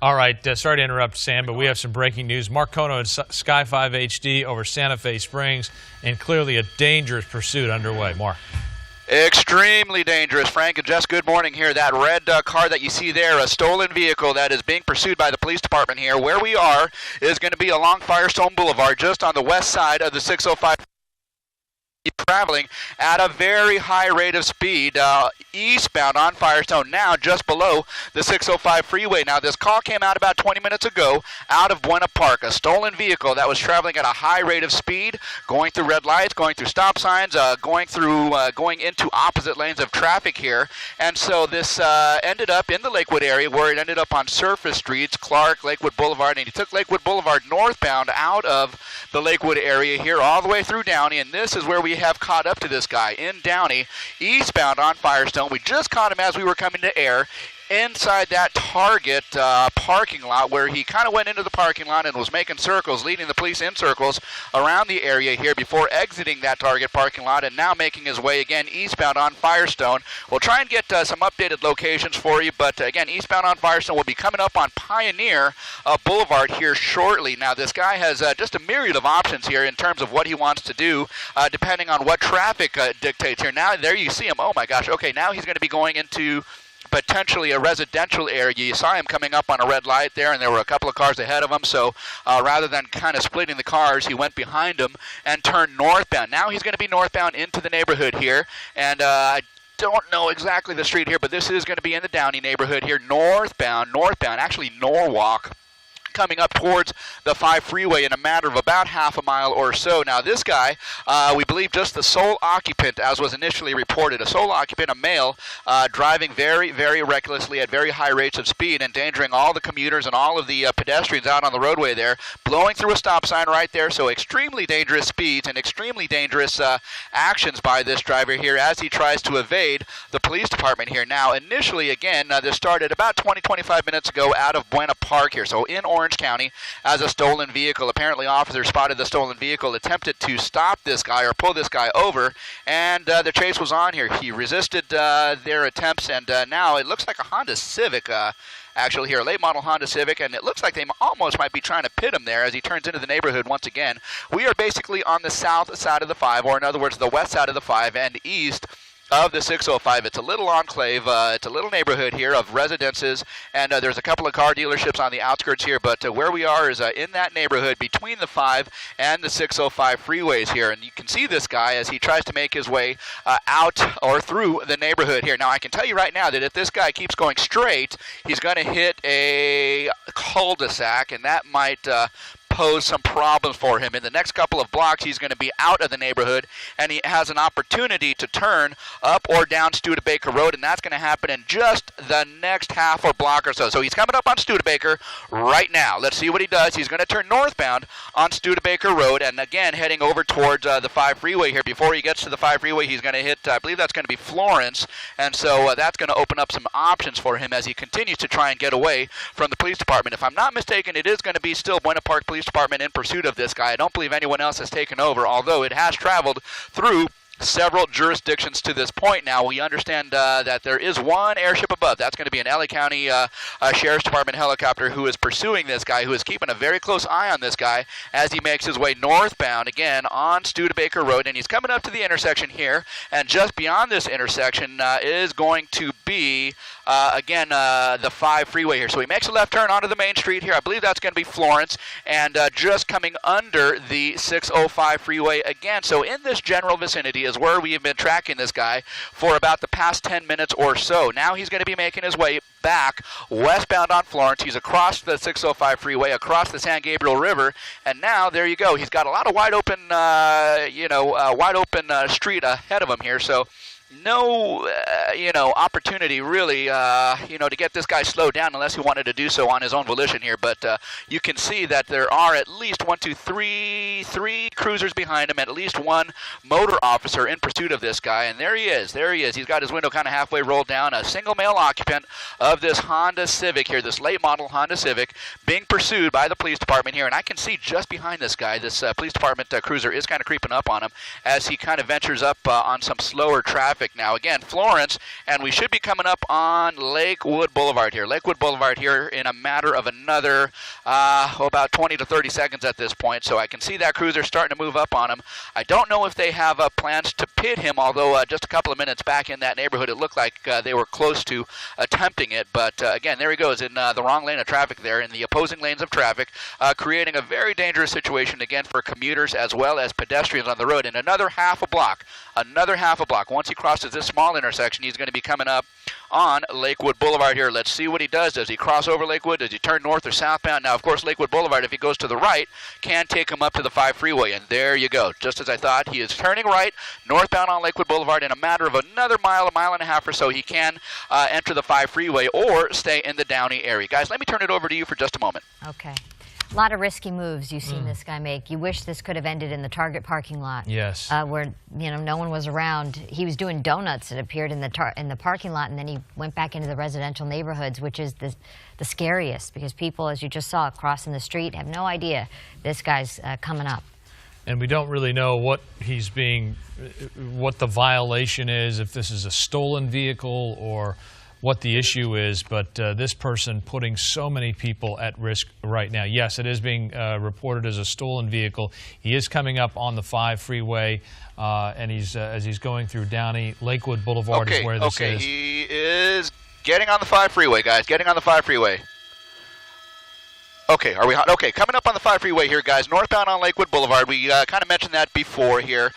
All right, sorry to interrupt, Sam, but we have some breaking news. Mark Kono and Sky 5 HD over Santa Fe Springs, and clearly a dangerous pursuit underway. Mark. Extremely dangerous, Frank, and just good morning here. That red car that you see there, a stolen vehicle that is being pursued by the police department here. Where we are is going to be along Firestone Boulevard, just on the west side of the 605. Traveling at a very high rate of speed eastbound on Firestone, now just below the 605 freeway. Now this call came out about 20 minutes ago out of Buena Park, a stolen vehicle that was traveling at a high rate of speed, going through red lights, going through stop signs, going into opposite lanes of traffic here. And so this ended up in the Lakewood area, where it ended up on surface streets, Clark, Lakewood Boulevard, and he took Lakewood Boulevard northbound out of the Lakewood area here all the way through Downey, and this is where we have caught up to this guy in Downey, eastbound on Firestone. We just caught him as we were coming to air inside that Target parking lot, where he kind of went into the parking lot and was making circles, leading the police in circles around the area here before exiting that Target parking lot, and now making his way again eastbound on Firestone. We'll try and get some updated locations for you, but again, eastbound on Firestone will be coming up on Pioneer Boulevard here shortly. Now this guy has just a myriad of options here in terms of what he wants to do, depending on what traffic dictates here. Now there you see him. Oh my gosh, okay, now he's going to be going into potentially a residential area. You saw him coming up on a red light there, and there were a couple of cars ahead of him, so rather than kind of splitting the cars, he went behind them and turned northbound. Now he's going to be northbound into the neighborhood here, and I don't know exactly the street here, but this is going to be in the Downey neighborhood here, northbound, actually Norwalk, coming up towards the 5 freeway in a matter of about half a mile or so. Now this guy, we believe just the sole occupant, as was initially reported, a sole occupant, a male, driving very, very recklessly at very high rates of speed, endangering all the commuters and all of the pedestrians out on the roadway there, blowing through a stop sign right there. So extremely dangerous speeds and extremely dangerous actions by this driver here as he tries to evade the police department here. Now initially, again, this started about 20-25 minutes ago out of Buena Park here, so in Orange County, as a stolen vehicle. Apparently officers spotted the stolen vehicle, attempted to stop this guy or pull this guy over, and the chase was on here. He resisted their attempts, and now it looks like a Honda Civic, actually here, a late model Honda Civic, and it looks like they almost might be trying to pit him there as he turns into the neighborhood once again. We are basically on the south side of the 5, or in other words, the west side of the 5 and east of the 605. It's a little enclave, it's a little neighborhood here of residences, and there's a couple of car dealerships on the outskirts here, but where we are is in that neighborhood between the 5 and the 605 freeways here, and you can see this guy as he tries to make his way out or through the neighborhood here. Now I can tell you right now that if this guy keeps going straight, he's going to hit a cul-de-sac, and that might pose some problems for him. In the next couple of blocks, he's going to be out of the neighborhood, and he has an opportunity to turn up or down Studebaker Road, and that's going to happen in just the next half or block or so. So he's coming up on Studebaker right now. Let's see what he does. He's going to turn northbound on Studebaker Road, and again, heading over towards the 5 freeway here. Before he gets to the 5 freeway, he's going to hit, I believe that's going to be Florence, and so that's going to open up some options for him as he continues to try and get away from the police department. If I'm not mistaken, it is going to be still Buena Park Police Department in pursuit of this guy. I don't believe anyone else has taken over, although it has traveled through several jurisdictions to this point now. We understand that there is one airship above. That's going to be an LA County Sheriff's Department helicopter who is pursuing this guy, who is keeping a very close eye on this guy as he makes his way northbound again on Studebaker Road, and he's coming up to the intersection here, and just beyond this intersection is going to be again the 5 freeway here. So he makes a left turn onto the main street here. I believe that's going to be Florence, and just coming under the 605 freeway again. So in this general vicinity is where we have been tracking this guy for about the past 10 minutes or so. Now he's going to be making his way back westbound on Florence. He's across the 605 freeway, across the San Gabriel River, and now there you go. He's got a lot of wide open, street ahead of him here. So no, opportunity really, to get this guy slowed down unless he wanted to do so on his own volition here. But you can see that there are at least three cruisers behind him, and at least one motor officer in pursuit of this guy. And there he is. He's got his window kind of halfway rolled down. A single male occupant of this Honda Civic here, this late model Honda Civic, being pursued by the police department here. And I can see just behind this guy, this police department cruiser is kind of creeping up on him as he kind of ventures up on some slower traffic traffic now. Again, Florence, and we should be coming up on Lakewood Boulevard here. Lakewood Boulevard here in a matter of another about 20 to 30 seconds at this point. So I can see that cruiser starting to move up on him. I don't know if they have plans to pit him, although just a couple of minutes back in that neighborhood it looked like they were close to attempting it. But again, there he goes in the wrong lane of traffic there, in the opposing lanes of traffic, creating a very dangerous situation again for commuters as well as pedestrians on the road. In another half a block, once he crosses this small intersection, he's going to be coming up on Lakewood Boulevard here. Let's see what he does. Does he cross over Lakewood? Does he turn north or southbound? Now, of course, Lakewood Boulevard, if he goes to the right, can take him up to the 5 freeway. And there you go. Just as I thought, he is turning right, northbound on Lakewood Boulevard. In a matter of another mile, a mile and a half or so, he can enter the 5 freeway or stay in the Downey area. Guys, let me turn it over to you for just a moment. Okay. A lot of risky moves you've seen this guy make. You wish this could have ended in the Target parking lot. Yes. Where no one was around. He was doing donuts. It appeared in the parking lot, and then he went back into the residential neighborhoods, which is the scariest, because people, as you just saw, crossing the street have no idea this guy's coming up. And we don't really know what what the violation is, if this is a stolen vehicle or what the issue is, but this person putting so many people at risk right now. Yes, it is being reported as a stolen vehicle. He is coming up on the 5 freeway, and he's as he's going through Downey. Lakewood Boulevard is where this is. He is getting on the 5 freeway, guys, getting on the 5 freeway. Okay, are we hot? Okay, coming up on the 5 freeway here, guys, northbound on Lakewood Boulevard. We kind of mentioned that before here.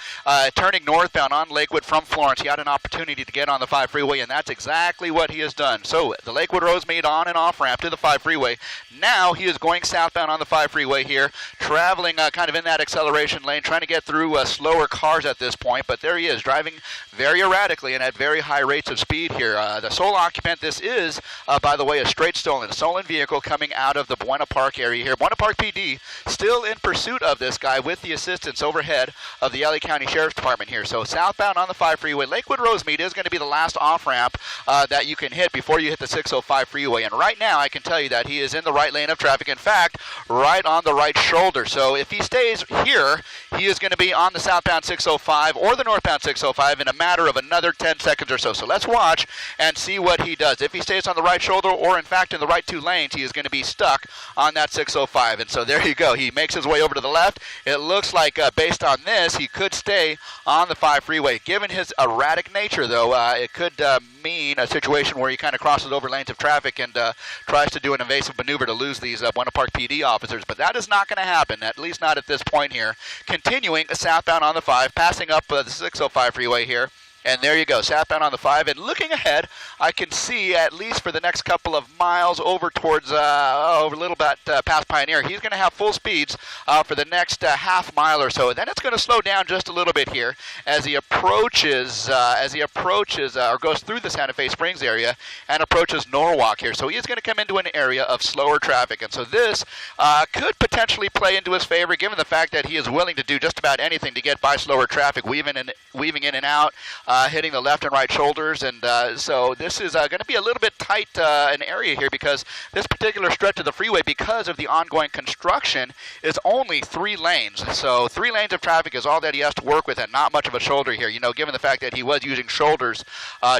Turning northbound on Lakewood from Florence, he had an opportunity to get on the 5 freeway, and that's exactly what he has done. So the Lakewood Rosemead on and off ramp to the 5 freeway. Now he is going southbound on the 5 freeway here, traveling kind of in that acceleration lane, trying to get through slower cars at this point. But there he is, driving very erratically and at very high rates of speed here. The sole occupant, this is, by the way, a straight stolen vehicle coming out of the Buena Park area here. Buena Park PD still in pursuit of this guy with the assistance overhead of the LA County Sheriff's Department here. So southbound on the 5 freeway, Lakewood Rosemead is going to be the last off-ramp that you can hit before you hit the 605 freeway. And right now, I can tell you that he is in the right lane of traffic. In fact, right on the right shoulder. So if he stays here, he is going to be on the southbound 605 or the northbound 605 in a matter of another 10 seconds or so. So let's watch and see what he does. If he stays on the right shoulder or, in fact, in the right 2 lanes, he is going to be stuck on that 605. And so there you go. He makes his way over to the left. It looks like, based on this, he could stay on the 5 freeway. Given his erratic nature, though, it could mean a situation where he kind of crosses over lanes of traffic and tries to do an evasive maneuver to lose these Buena Park PD officers. But that is not going to happen, at least not at this point here. Continuing southbound on the 5, passing up the 605 freeway here. And there you go, southbound on the 5. And looking ahead, I can see, at least for the next couple of miles over towards, a little bit past Pioneer, he's going to have full speeds for the next half mile or so. And then it's going to slow down just a little bit here as he approaches, or goes through the Santa Fe Springs area and approaches Norwalk here. So he is going to come into an area of slower traffic. And so this could potentially play into his favor, given the fact that he is willing to do just about anything to get by slower traffic, weaving in and out, hitting the left and right shoulders. And so this is going to be a little bit tight an area here, because this particular stretch of the freeway, because of the ongoing construction, is only 3 lanes. So 3 lanes of traffic is all that he has to work with, and not much of a shoulder here. Given the fact that he was using shoulders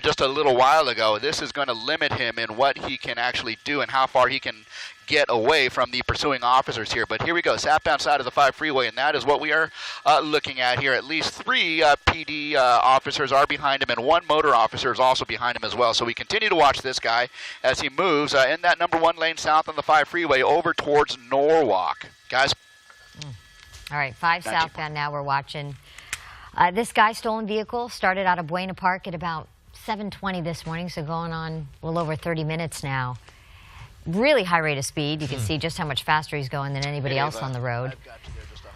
just a little while ago, this is going to limit him in what he can actually do and how far he can get away from the pursuing officers here. But here we go, southbound side of the 5 freeway, and that is what we are looking at here. At least 3 PD officers are behind him, and 1 motor officer is also behind him as well. So we continue to watch this guy as he moves in that number 1 lane south on the 5 freeway over towards Norwalk. Guys? All right, 5 southbound now we're watching. This guy's stolen vehicle started out of Buena Park at about 7:20 this morning, so going on a little over 30 minutes now. Really high rate of speed. You can see just how much faster he's going than anybody else on the road.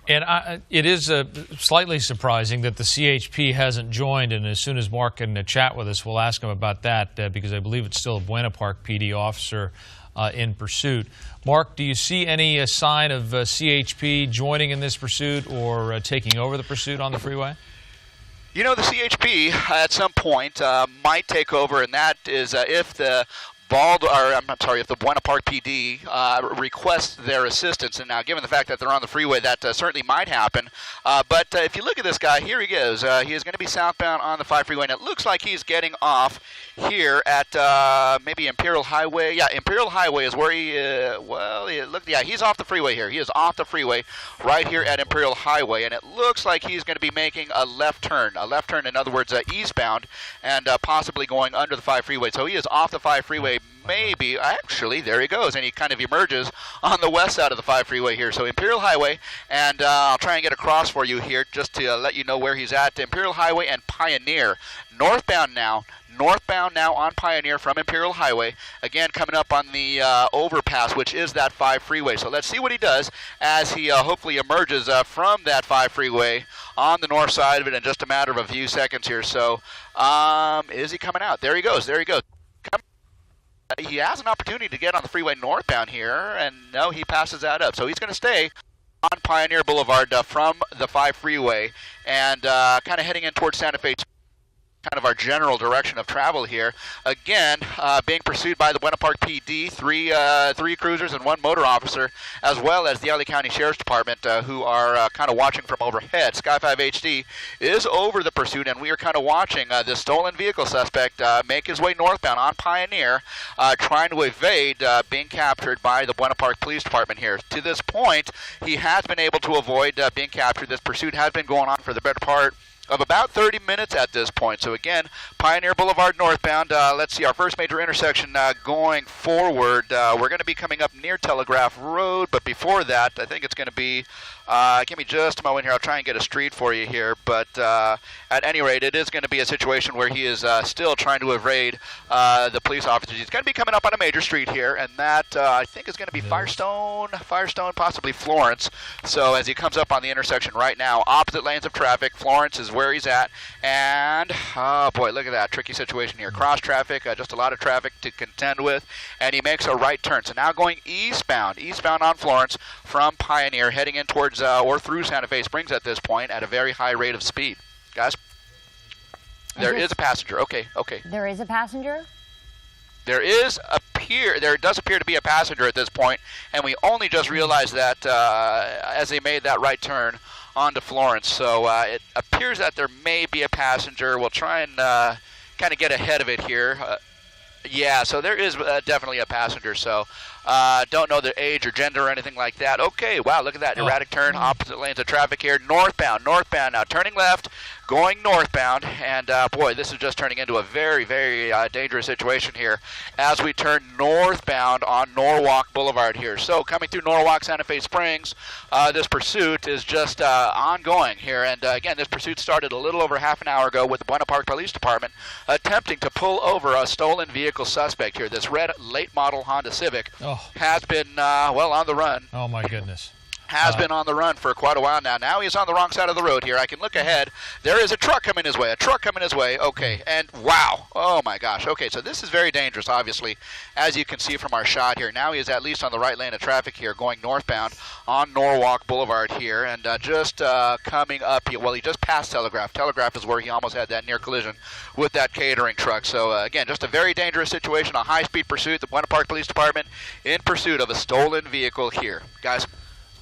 And it is slightly surprising that the CHP hasn't joined, and as soon as Mark can chat with us, we'll ask him about that, because I believe it's still a Buena Park PD officer in pursuit. Mark, do you see any sign of CHP joining in this pursuit or taking over the pursuit on the freeway? The CHP at some point might take over, and that is if the I'm sorry, if the Buena Park PD requests their assistance. And now, given the fact that they're on the freeway, that certainly might happen. But if you look at this guy, here he goes. He is going to be southbound on the 5 freeway, and it looks like he's getting off here at maybe Imperial Highway. Yeah, Imperial Highway is where he. He's off the freeway here. He is off the freeway right here at Imperial Highway, and it looks like he's going to be making a left turn. A left turn, in other words, eastbound, and possibly going under the 5 freeway. So he is off the 5 freeway. Maybe, actually, there he goes, and he kind of emerges on the west side of the 5 freeway here. So Imperial Highway, and I'll try and get across for you here just to let you know where he's at. Imperial Highway and Pioneer, northbound now on Pioneer from Imperial Highway. Again, coming up on the overpass, which is that 5 freeway. So let's see what he does as he hopefully emerges from that 5 freeway on the north side of it in just a matter of a few seconds here. So is he coming out? There he goes. He has an opportunity to get on the freeway northbound here, and no, he passes that up. So he's going to stay on Pioneer Boulevard from the 5 freeway and kind of heading in towards Santa Fe, kind of our general direction of travel here. Again, being pursued by the Buena Park PD, three cruisers and 1 motor officer, as well as the LA County Sheriff's Department, who are kind of watching from overhead. Sky 5 HD is over the pursuit, and we are kind of watching this stolen vehicle suspect make his way northbound on Pioneer, trying to evade being captured by the Buena Park Police Department here. To this point, he has been able to avoid being captured. This pursuit has been going on for the better part of about 30 minutes at this point. So again, Pioneer Boulevard northbound. Let's see, our first major intersection going forward. We're going to be coming up near Telegraph Road, but before that, I think it's going to be, give me just a moment here, I'll try and get a street for you here, but at any rate, it is going to be a situation where he is still trying to evade the police officers. He's going to be coming up on a major street here, and that I think is going to be Firestone, possibly Florence. So as he comes up on the intersection right now, opposite lanes of traffic, Florence is where he's at, and oh boy, look at that tricky situation here. Cross traffic, just a lot of traffic to contend with, and he makes a right turn. So now going eastbound on Florence from Pioneer, heading in towards or through Santa Fe Springs at this point at a very high rate of speed. Guys, there is a passenger. Okay. There is a passenger? There does appear to be a passenger at this point, and we only just realized that as they made that right turn onto Florence. So it appears that there may be a passenger. We'll try and kind of get ahead of it here. Yeah, so there is definitely a passenger. So don't know their age or gender or anything like that. Okay, wow, look at that erratic turn, opposite lanes of traffic here. Northbound now, turning left, going northbound, and boy, this is just turning into a very, very dangerous situation here as we turn northbound on Norwalk Boulevard here. So coming through Norwalk, Santa Fe Springs, this pursuit is just ongoing here, and again, this pursuit started a little over half an hour ago with the Buena Park Police Department attempting to pull over a stolen vehicle suspect here. This red late model Honda Civic has been, on the run. Oh, my goodness. Has been on the run for quite a while now. Now he's on the wrong side of the road here. I can look ahead. There is a truck coming his way. Okay, and wow. Oh, my gosh. Okay, so this is very dangerous, obviously, as you can see from our shot here. Now he is at least on the right lane of traffic here, going northbound on Norwalk Boulevard here, and just coming up. Well, he just passed Telegraph. Telegraph is where he almost had that near collision with that catering truck. So, again, just a very dangerous situation, a high-speed pursuit. The Buena Park Police Department in pursuit of a stolen vehicle here. Guys?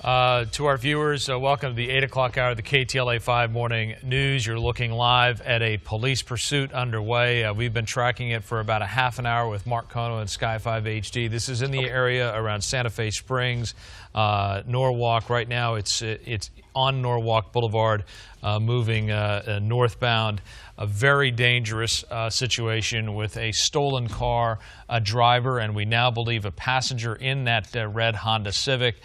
To our viewers, welcome to the 8 o'clock hour of the KTLA 5 Morning News. You're looking live at a police pursuit underway. We've been tracking it for about a half an hour with Mark Kono and Sky 5 HD. This is in the area around Santa Fe Springs, Norwalk. Right now it's on Norwalk Boulevard, moving northbound. A very dangerous situation with a stolen car, a driver, and we now believe a passenger in that red Honda Civic.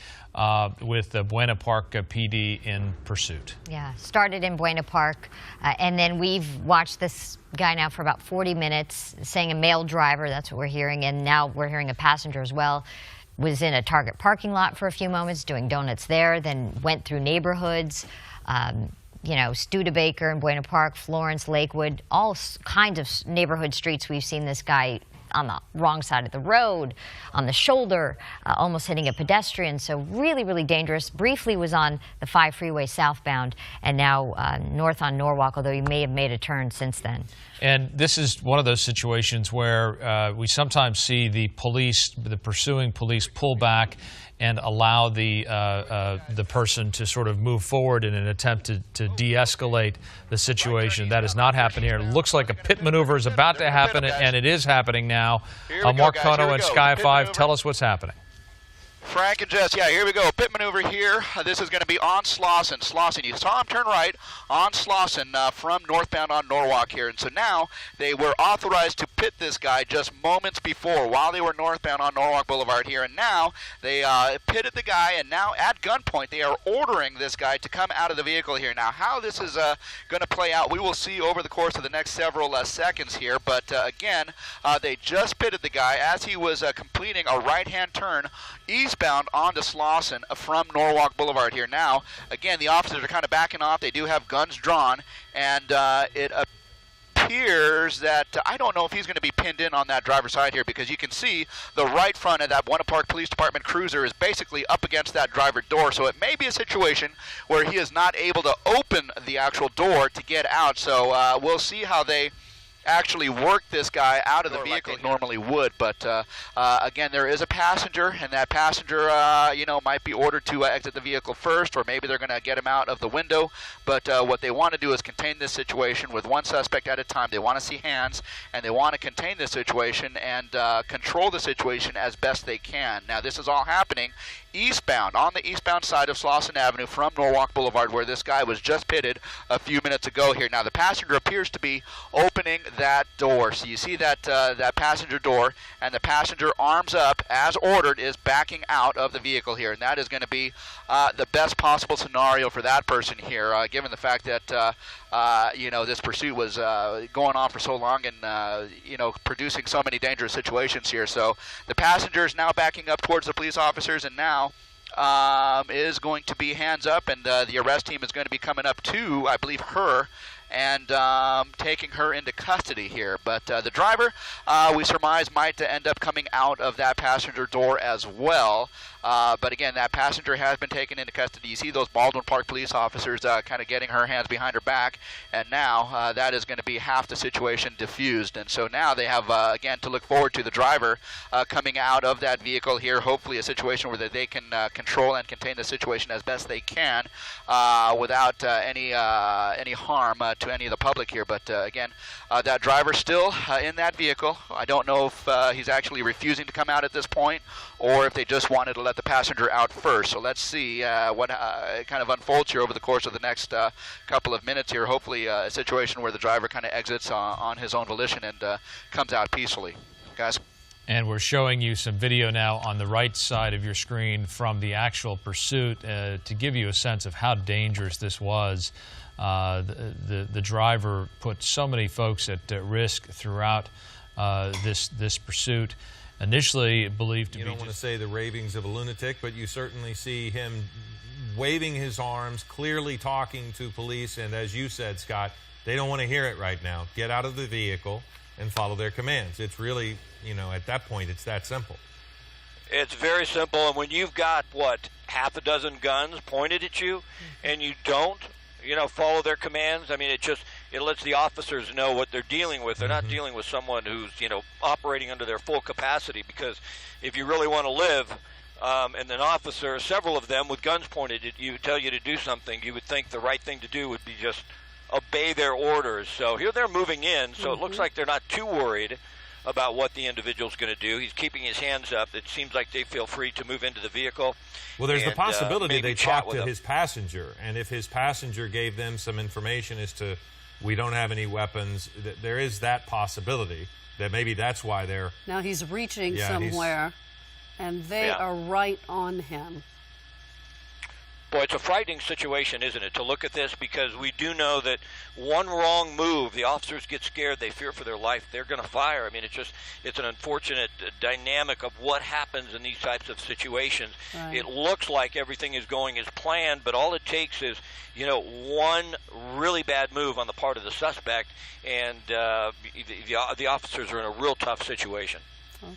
With the Buena Park PD in pursuit. Yeah, started in Buena Park, and then we've watched this guy now for about 40 minutes, saying a male driver, that's what we're hearing, and now we're hearing a passenger as well. Was in a Target parking lot for a few moments, doing donuts there, then went through neighborhoods, Studebaker and Buena Park, Florence, Lakewood, all kinds of neighborhood streets we've seen this guy on the wrong side of the road, on the shoulder, almost hitting a pedestrian. So really, really dangerous. Briefly was on the 5 freeway southbound, and now north on Norwalk, although he may have made a turn since then. And this is one of those situations where we sometimes see the pursuing police pull back and allow the person to sort of move forward in an attempt to de-escalate the situation. That has not happened here. It looks like a pit maneuver is about to happen, and it is happening now. Mark Cono and Sky 5, tell us what's happening. Frank and Jess, yeah, here we go. Pit maneuver here. This is going to be on Slauson. Slauson, you saw him turn right on Slauson from northbound on Norwalk here. And so now they were authorized to pit this guy just moments before while they were northbound on Norwalk Boulevard here. And now they pitted the guy, and now at gunpoint they are ordering this guy to come out of the vehicle here. Now how this is going to play out, we will see over the course of the next several seconds here. But again, they just pitted the guy as he was completing a right-hand turn eastbound onto Slauson from Norwalk Boulevard here. Now, again, the officers are kind of backing off. They do have guns drawn, and it appears that I don't know if he's going to be pinned in on that driver's side here, because you can see the right front of that Buena Park Police Department cruiser is basically up against that driver door. So it may be a situation where he is not able to open the actual door to get out. So we'll see how they actually work this guy out of the vehicle like normally would. But again, there is a passenger, and that passenger might be ordered to exit the vehicle first, or maybe they're going to get him out of the window. But what they want to do is contain this situation with one suspect at a time. They want to see hands, and they want to contain this situation and control the situation as best they can. Now this is all happening eastbound, on the eastbound side of Slauson Avenue from Norwalk Boulevard, where this guy was just pitted a few minutes ago here. Now the passenger appears to be opening that door. So you see that that passenger door, and the passenger, arms up as ordered, is backing out of the vehicle here. And that is going to be the best possible scenario for that person here, given the fact that this pursuit was going on for so long and producing so many dangerous situations here. So the passenger is now backing up towards the police officers, and now is going to be hands up, and the arrest team is going to be coming up to, I believe, her and taking her into custody here. But the driver, we surmise, might end up coming out of that passenger door as well. But again, that passenger has been taken into custody. You see those Baldwin Park police officers kind of getting her hands behind her back, and now that is going to be half the situation diffused. And so now they have, again, to look forward to the driver coming out of that vehicle here, hopefully a situation where they can control and contain the situation as best they can without any harm to any of the public here. But again, that driver still in that vehicle. I don't know if he's actually refusing to come out at this point, or if they just wanted to let the passenger out first. So let's see what kind of unfolds here over the course of the next couple of minutes here. Hopefully a situation where the driver kind of exits on his own volition and comes out peacefully. Guys? And we're showing you some video now on the right side of your screen from the actual pursuit to give you a sense of how dangerous this was. The driver put so many folks at risk throughout this pursuit. Initially believed to be... You don't want to say the ravings of a lunatic, but you certainly see him waving his arms, clearly talking to police, and as you said, Scott, they don't want to hear it right now. Get out of the vehicle and follow their commands. It's really, at that point, it's that simple. It's very simple, and when you've got, half a dozen guns pointed at you, and you don't, follow their commands, I mean, it lets the officers know what they're dealing with. They're not dealing with someone who's, operating under their full capacity, because if you really want to live, and an officer, several of them with guns pointed at you, tell you to do something, you would think the right thing to do would be just obey their orders. So here they're moving in, so it looks like they're not too worried about what the individual's going to do. He's keeping his hands up. It seems like they feel free to move into the vehicle. Well, there's the possibility they talked to his passenger, and if his passenger gave them some information as to, we don't have any weapons, there is that possibility that maybe that's why they're... Now he's reaching somewhere, and they are right on him. boy, it's a frightening situation, isn't it, to look at this, because we do know that one wrong move, the officers get scared, they fear for their life, they're going to fire. I mean, it's an unfortunate dynamic of what happens in these types of situations. Right. It looks like everything is going as planned, but all it takes is, one really bad move on the part of the suspect, and the officers are in a real tough situation.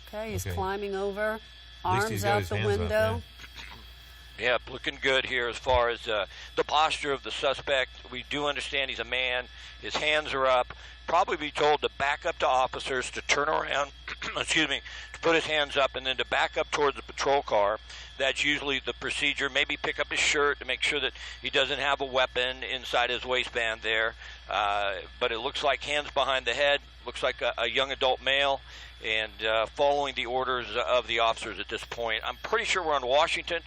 Okay, he's climbing over, least he's arms got out his the hands up, window. Yeah, looking good here as far as the posture of the suspect. We do understand he's a man. His hands are up. Probably be told to back up to officers, to turn around, excuse me, to put his hands up, and then to back up towards the patrol car. That's usually the procedure. Maybe pick up his shirt to make sure that he doesn't have a weapon inside his waistband there. But it looks like hands behind the head. Looks like a young adult male, and following the orders of the officers at this point. I'm pretty sure we're on Washington,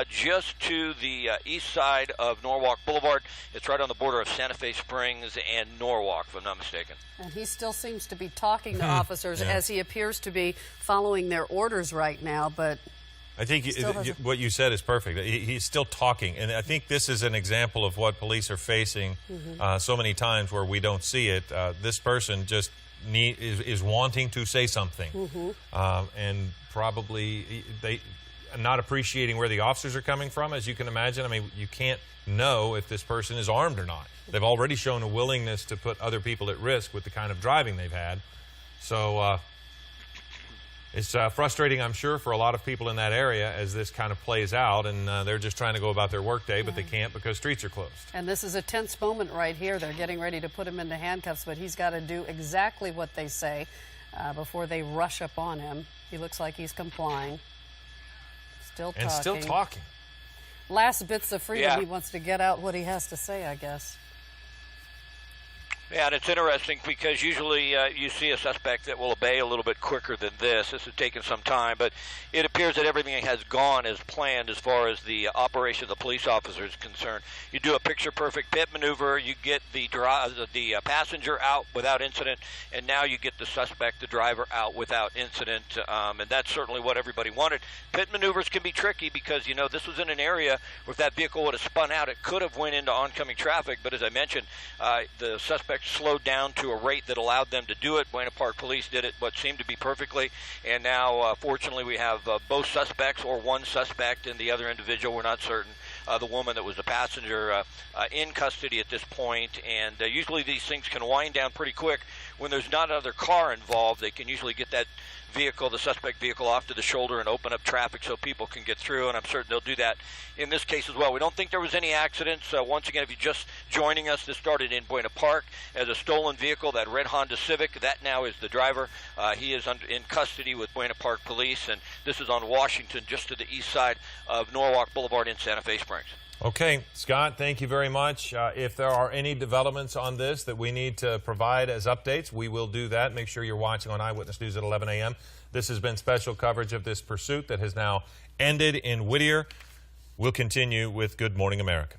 just to the east side of Norwalk Boulevard. It's right on the border of Santa Fe Springs and Norwalk, if I'm not mistaken. And he still seems to be talking to officers as he appears to be following their orders right now, but I think what you said is perfect. He's still talking, and I think this is an example of what police are facing so many times where we don't see it. This person just is wanting to say something, and probably they not appreciating where the officers are coming from, as you can imagine. I mean, you can't know if this person is armed or not. They've already shown a willingness to put other people at risk with the kind of driving they've had. So it's frustrating, I'm sure, for a lot of people in that area as this kind of plays out, and they're just trying to go about their workday, but they can't because streets are closed. And this is a tense moment right here. They're getting ready to put him into handcuffs, but he's got to do exactly what they say before they rush up on him. He looks like he's complying. Still talking. And still talking. Last bits of freedom. He wants to get out what he has to say, I guess. Yeah, and it's interesting because usually you see a suspect that will obey a little bit quicker than this. This has taken some time, but it appears that everything has gone as planned as far as the operation of the police officer is concerned. You do a picture-perfect pit maneuver, you get the passenger out without incident, and now you get the suspect, the driver, out without incident, and that's certainly what everybody wanted. Pit maneuvers can be tricky because, this was in an area where if that vehicle would have spun out, it could have went into oncoming traffic, but as I mentioned, the suspect slowed down to a rate that allowed them to do it. Buena Park Police did it what seemed to be perfectly, and now fortunately we have both suspects, or one suspect and the other individual, we're not certain, the woman that was the passenger, in custody at this point. And usually these things can wind down pretty quick when there's not another car involved. They can usually get that vehicle, the suspect vehicle, off to the shoulder and open up traffic so people can get through, and I'm certain they'll do that in this case as well. We don't think there was any accidents. Once again, if you're just joining us, this started in Buena Park as a stolen vehicle, that red Honda Civic. That now is the driver. He is in custody with Buena Park Police, and this is on Washington, just to the east side of Norwalk Boulevard in Santa Fe Springs. Okay, Scott, thank you very much. If there are any developments on this that we need to provide as updates, we will do that. Make sure you're watching on Eyewitness News at 11 a.m. This has been special coverage of this pursuit that has now ended in Whittier. We'll continue with Good Morning America.